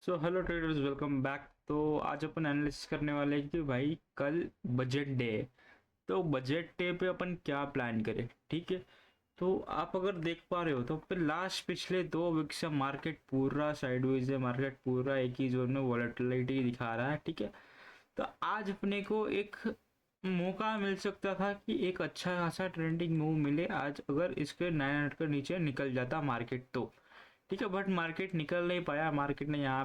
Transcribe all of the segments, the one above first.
So hello traders, welcome back. तो आज अपन analysis करने वाले हैं कि भाई कल बजट डे है। तो बजट डे पे अपन क्या प्लान करें, ठीक है। तो आप अगर देख पा रहे हो तो पिछले 2 वीक से मार्केट पूरा साइडवेज है। मार्केट पूरा एक ही जोन में वॉलेटिलिटी दिखा रहा है, ठीक है। तो आज अपने को एक मौका मिल सकता था कि एक अच्छा खासा ट्रेंडिंग मूव मिले आज, अगर इसके 900 के नीचे निकल जाता मार्केट तो ठीक है। बट मार्केट निकल नहीं पाया। मार्केट ने यहाँ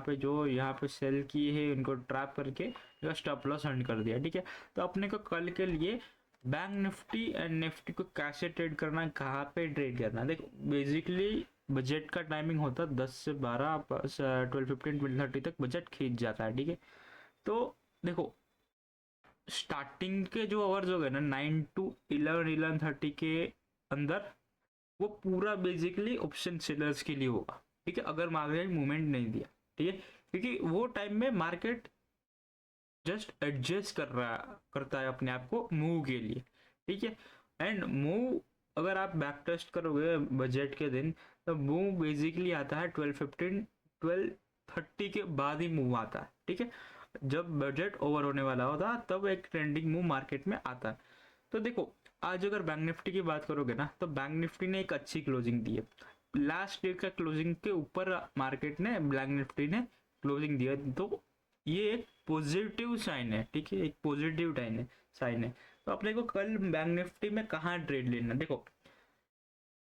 पे सेल किए हैं, उनको ट्रैप करके स्टॉप लॉस अर्न कर दिया, ठीक है। तो अपने को कल के लिए बैंक निफ्टी एंड निफ्टी को कैसे ट्रेड करना है, कहाँ पे ट्रेड करना है, देखो बेसिकली बजट का टाइमिंग होता है 10 से 12, 12:15 12:30 तक बजट खींच जाता है, ठीक है। तो देखो स्टार्टिंग के जो आवर्स हो गए ना 9 to 11 11:30 के अंदर, वो पूरा बेसिकली ऑप्शन सेलर्स के लिए होगा, ठीक है। अगर मार्केट मूवमेंट नहीं दिया, ठीक है, क्योंकि वो टाइम में मार्केट जस्ट एडजस्ट करता है अपने आप को मूव के लिए, ठीक है। एंड मूव अगर आप बैक टेस्ट करोगे बजट के दिन, तो मूव बेसिकली आता है 12:15 12:30 के बाद ही मूव आता है, ठीक है। जब बजट ओवर होने वाला होता है तब एक ट्रेंडिंग मूव मार्केट में आता है। तो देखो आज अगर बैंक निफ्टी की बात करोगे ना, तो बैंक निफ्टी ने एक अच्छी क्लोजिंग दी है। लास्ट डे का क्लोजिंग के ऊपर मार्केट ने बैंक निफ्टी ने क्लोजिंग दिया, तो ये एक पॉजिटिव साइन है, ठीक है। एक पॉजिटिव साइन है। तो अपने को कल बैंक निफ्टी में कहाँ ट्रेड लेना, देखो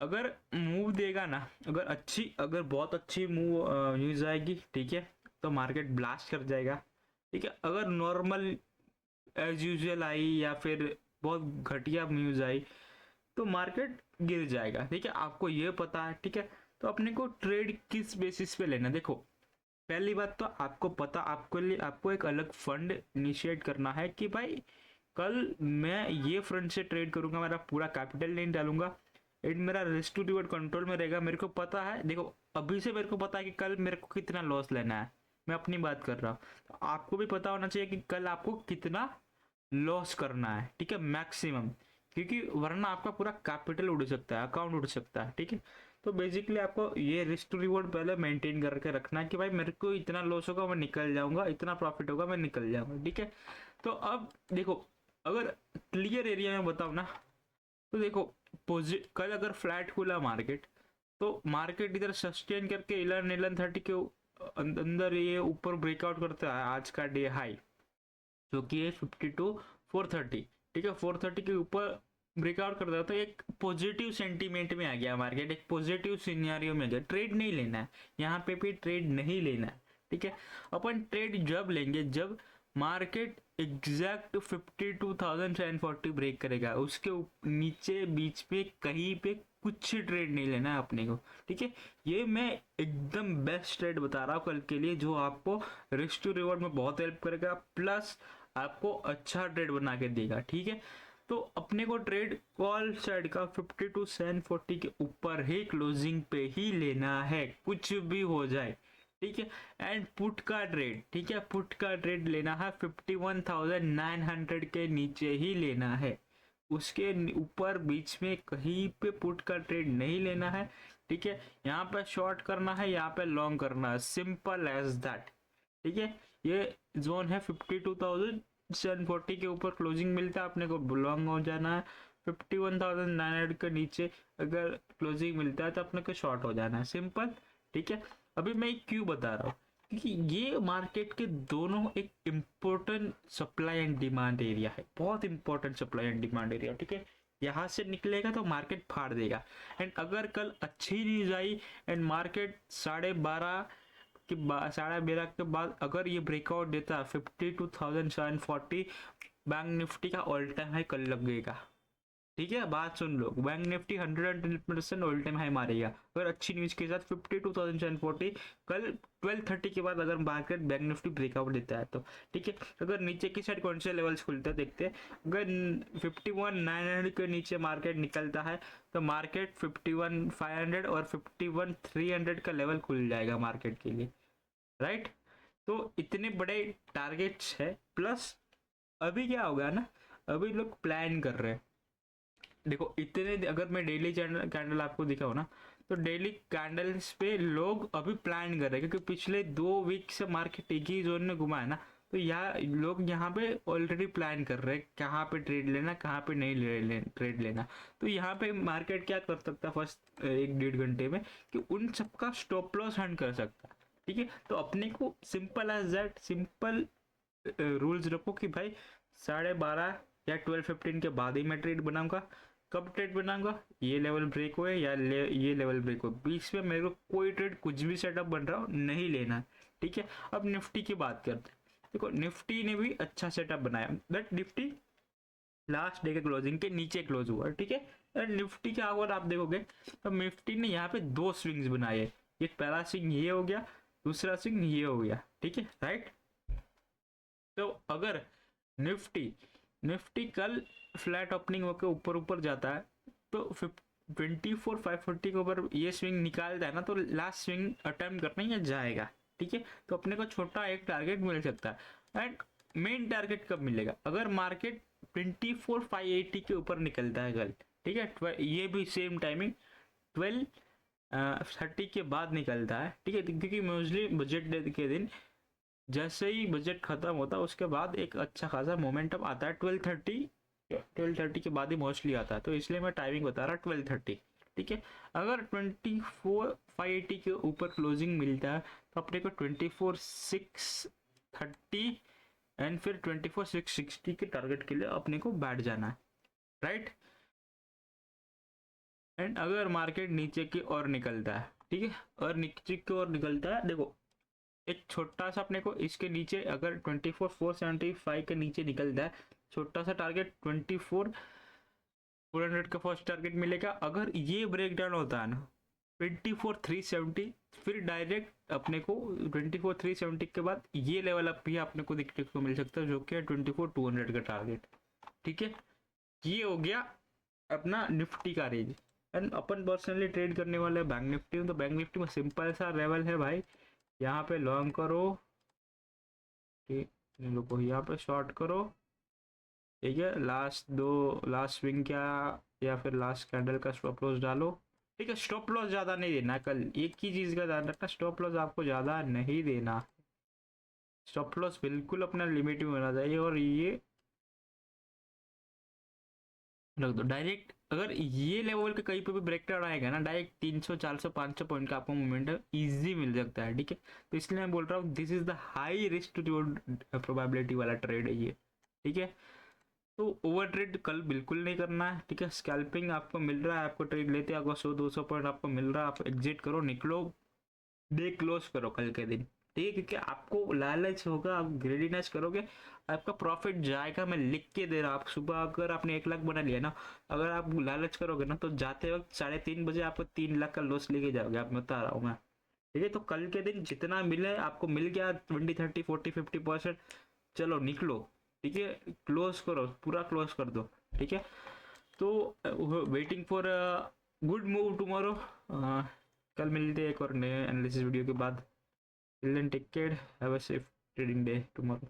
अगर मूव देगा ना, अगर बहुत अच्छी मूव न्यूज आएगी, ठीक है, तो मार्केट ब्लास्ट कर जाएगा, ठीक है। अगर नॉर्मल एज यूजुअल आई या फिर बहुत घटिया न्यूज आई तो मार्केट गिर जाएगा, ठीक है। आपको ये पता है, ठीक है। तो अपने को ट्रेड किस बेसिस पे लेना, देखो पहली बात तो आपको एक अलग फंड इनिशिएट करना है कि भाई कल मैं ये फंड से ट्रेड करूंगा, मेरा पूरा कैपिटल नहीं डालूंगा, एंड मेरा रिस्क टू रिवॉर्ड कंट्रोल में रहेगा। मेरे को पता है, देखो अभी से मेरे को पता है कि कल मेरे को कितना लॉस लेना है। मैं अपनी बात कर रहा हूँ, तो आपको भी पता होना चाहिए कि कल आपको कितना लॉस करना है, ठीक है, मैक्सिमम। क्योंकि वरना आपका पूरा कैपिटल उड़ सकता है, अकाउंट उड़ सकता है, ठीक है। तो बेसिकली आपको ये रिस्क टू रिवॉर्ड पहले मेंटेन करके रखना है कि भाई मेरे को इतना लॉस होगा मैं निकल जाऊंगा, इतना प्रॉफिट होगा मैं निकल जाऊंगा, ठीक है। तो अब देखो अगर क्लियर एरिया में बताओ ना, तो देखो कल अगर फ्लैट खुला मार्केट, तो मार्केट इधर सस्टेन करके 11:30 के अंदर ये ऊपर ब्रेकआउट करता है आज का डे हाई, जो कि है 52 430, ठीक है। 430 के ऊपर ब्रेकआउट कर दिया तो एक पॉजिटिव सेंटीमेंट में आ गया मार्केट, एक पॉजिटिव सिनेरियो में गया। ट्रेड नहीं लेना है यहाँ पे भी ट्रेड नहीं लेना है, ठीक है। अपन ट्रेड जब लेंगे जब मार्केट एग्जैक्ट 52,740 ब्रेक करेगा, उसके नीचे बीच पे कहीं पे कुछ ट्रेड नहीं लेना है अपने को, ठीक है। ये मैं एकदम बेस्ट ट्रेड बता रहा हूँ कल के लिए, जो आपको रिस्क टू रिवॉर्ड में बहुत हेल्प करेगा, प्लस आपको अच्छा ट्रेड बना के देगा, ठीक है। तो अपने को ट्रेड कॉल साइड का 52,740 के ऊपर ही क्लोजिंग पे ही लेना है, कुछ भी हो जाए, ठीक है। एंड पुट का ट्रेड, ठीक है, पुट का ट्रेड लेना है 51,900 के नीचे ही लेना है, उसके ऊपर बीच में कहीं पे पुट का ट्रेड नहीं लेना है, ठीक है। यहाँ पे शॉर्ट करना है, यहाँ पे लॉन्ग करना है, सिंपल एज दैट, ठीक है। ये जोन है 52,740 के ऊपर क्लोजिंग मिलता है, अपने को लॉन्ग हो जाना है। 51,900 के नीचे अगर क्लोजिंग मिलता है तो अपने को शॉर्ट हो जाना है, सिंपल, ठीक है। अभी मैं क्यों बता रहा हूँ, क्योंकि ये मार्केट के दोनों एक important supply and demand area है, बहुत important supply and demand area, ठीक है। यहाँ से निकलेगा तो मार्केट फाड़ देगा। एंड अगर कल अच्छी न्यूज आई एंड मार्केट 12:30 के बाद अगर ये ब्रेकआउट देता है 52,740, बैंक निफ्टी का ऑल टाइम हाई कल लगेगा, ठीक है। बात सुन लो, bank Nifty 110% all time high मारेगा अगर अच्छी न्यूज के साथ 52,740 कल 12:30 के बाद अगर मार्केट बैंक निफ्टी ब्रेकआउट देता है तो, ठीक है। अगर नीचे की साइड कौन से लेवल्स खुलते हैं देखते हैं। अगर 51,900 के नीचे मार्केट निकलता है तो मार्केट 51,500 और 51,300 का लेवल खुल जाएगा मार्केट के लिए, राइट। तो इतने बड़े टारगेट्स है, प्लस अभी क्या होगा ना, अभी लोग प्लान कर रहे हैं। देखो इतने अगर मैं डेली कैंडल आपको दिखाऊं ना, तो डेली कैंडल्स पे लोग अभी प्लान कर रहे हैं, क्योंकि पिछले 2 वीक से मार्केट एक ही जोन में घुमा है ना, तो यहाँ लोग यहाँ पे ऑलरेडी प्लान कर रहे हैं कहाँ पे ट्रेड लेना, कहाँ पे नहीं ट्रेड लेना। तो यहाँ पे मार्केट क्या कर सकता है फर्स्ट 1-1.5 घंटे में, कि उन सबका स्टॉप लॉस हंट कर सकता है। ठीक है, तो अपने को simple as that, simple rules रखो कि भाई 12:30 या 12:15 के बाद ही मैं ट्रेड बनाऊंगा। कब ट्रेड बनाऊंगा, ये लेवल ब्रेक हुए या ये लेवल ब्रेक हो, बीच में मेरे को कोई ट्रेड कुछ भी सेटअप बन रहा हो नहीं लेना है। ठीक है, अब निफ्टी की बात करते हैं। देखो निफ्टी ने भी अच्छा सेटअप बनाया, बट निफ्टी लास्ट डे के क्लोजिंग के नीचे क्लोज हुआ। ठीक है, निफ्टी के अगर आप देखोगे तो निफ्टी ने यहाँ पे 2 स्विंग्स बनाए, एक पहला स्विंग ये हो गया, दूसरा स्विंग ये हो गया। ठीक है, राइट। तो अगर निफ्टी निफ्टी कल फ्लैट ओपनिंग होकर ऊपर ऊपर जाता है, तो 24,540 के ऊपर ये स्विंग निकालता है ना, तो लास्ट स्विंग अटेम्प्ट करने ये जाएगा। ठीक है, तो अपने को छोटा एक टारगेट मिल सकता है। एंड मेन टारगेट कब मिलेगा, अगर मार्केट 24,580 के ऊपर निकलता है कल। ठीक है, ये भी सेम टाइमिंग 12:30 के बाद निकलता है। ठीक है, क्योंकि मोस्टली बजट डे के दिन जैसे ही बजट खत्म होता है उसके बाद एक अच्छा खासा मोमेंटम आता है। 12:30 के बाद ही मोस्टली आता है, तो इसलिए मैं टाइमिंग बता रहा 12:30। ठीक है, अगर 24,580 के ऊपर क्लोजिंग मिलता है तो अपने को 24,630 एंड फिर 24,660 के टारगेट के लिए अपने को बैठ जाना है, राइट। एंड अगर मार्केट नीचे की ओर निकलता है, ठीक है, और नीचे की ओर निकलता है, देखो एक छोटा सा अपने को इसके नीचे अगर 24,475 के नीचे निकलता है, छोटा सा टारगेट 24,400 का फर्स्ट टारगेट मिलेगा। अगर ये ब्रेक डाउन होता है ना 24,370, फिर डायरेक्ट अपने को 24,370 के बाद ये लेवल अप भी अपने को देखने को मिल सकता है, जो कि है 24,200 का टारगेट। ठीक है, ये हो गया अपना निफ्टी का range. And upon personally trade करने वाले बैंक निफ्टी में, तो बैंक निफ्टी में सिंपल सा लेवल है भाई, यहाँ पे लॉन्ग करो, ठीक, लोगों यहाँ पे शॉर्ट करो। ठीक है, लास्ट स्विंग क्या या फिर लास्ट कैंडल का स्टॉप लॉस डालो। ठीक है, स्टॉप लॉस ज़्यादा नहीं देना कल, एक ही चीज़ का ध्यान रखना, स्टॉप लॉस आपको ज़्यादा नहीं देना। स्टॉप लॉस बिल्कुल अपना लिमिट में होना चाहिए, और ये रख दो डायरेक्ट। अगर ये लेवल के कहीं पे भी ब्रेक डाउन आएगा ना, डायरेक्ट 300 400 500 पॉइंट का आपको मोमेंटम इजी मिल सकता है। ठीक है, तो इसलिए मैं बोल रहा हूँ this is the high risk to reward probability वाला ट्रेड है ये। ठीक है, तो ओवर ट्रेड कल बिल्कुल नहीं करना है। ठीक है, स्कैल्पिंग आपको मिल रहा है, आपको ट्रेड लेते अगर 100-200 पॉइंट आपको मिल रहा है, आप एग्जिट करो, निकलो, डे क्लोज करो कल के दिन। ठीक है, क्योंकि आपको लालच होगा, आप ग्रेडीनेस करोगे, आपका प्रॉफिट जाएगा। मैं लिख के दे रहा हूँ, आप सुबह अगर आपने 1 लाख बना लिया ना, अगर आप लालच करोगे ना, तो जाते वक्त 3:30 बजे आपको 3 लाख का लॉस लेके जाओगे, आप बता रहा हूँ मैं। ठीक है, तो कल के दिन जितना मिले आपको मिल गया 20 30 40 50%, चलो निकलो। ठीक है, क्लोज करो, पूरा क्लोज कर दो। ठीक है, तो waiting for good move tomorrow. कल मिलते हैं एक और नए एनालिसिस वीडियो के बाद। Till then take care, have a safe trading day tomorrow.